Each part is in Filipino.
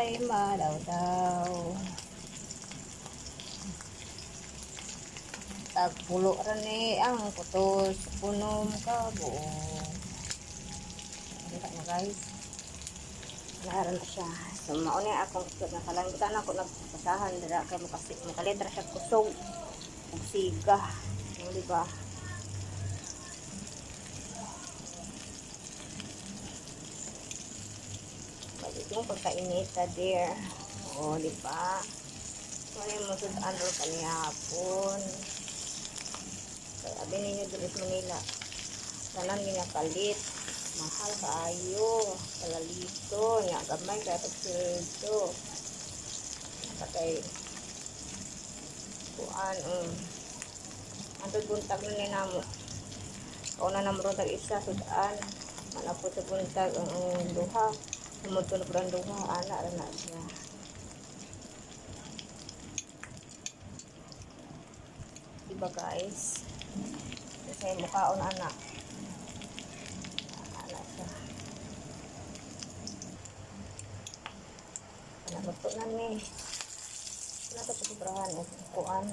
Ay madaw-daw. Tagpulo rin ang putos punom kabuo. Kita na guys. Naaran na siya. So mauna akong nakalangitan ako nagpasahan dira kay mukalitra siya kusog ug siga. Di ba? Balik yung pagkainita there. O, di ba? Kaya mo sudan ro kanihapon. Kaya abi ninyo dito sa Manila. Tanan niya kalit. Mahal kaayo. Kalalito. Nya gamay kaya pagsildo. Patay. Kuan. Antod buntag na ninamo. Kauna na mo isa sudan. Manapot sa buntag ang duha. Sumutulog rin duha. Anak rin na siya. Diba guys? Kasi mukhaon anak. Anak siya. Panaguto na ni. Wala ito patubrahan. Kuan.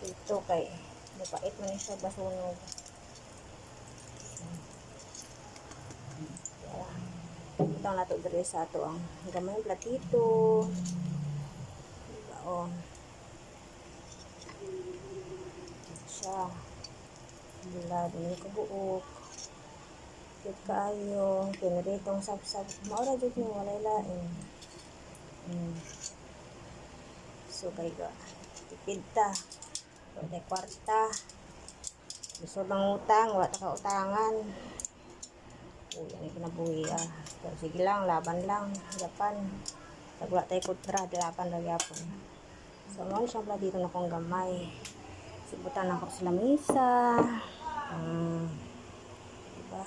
Ito kay mapait man siya basunog. Ito ang nato diri sa ato ang gamay platito. Diba o. Siya. Bila din ko buok. Kit kaayo. Piniritong sab-sab. Maura dyan ni walay lain. So kay ga. Tipid ta. Wala kwarta. Gusto ng utang. Wala ta kautangan. Yan yung kinabuhi So, sige lang. Laban lang. Japan. Wala tayo kutra. Laban lang yapon. So, mga siyang pala dito na kong gamay. Sibutan ako sa lamisa. Diba?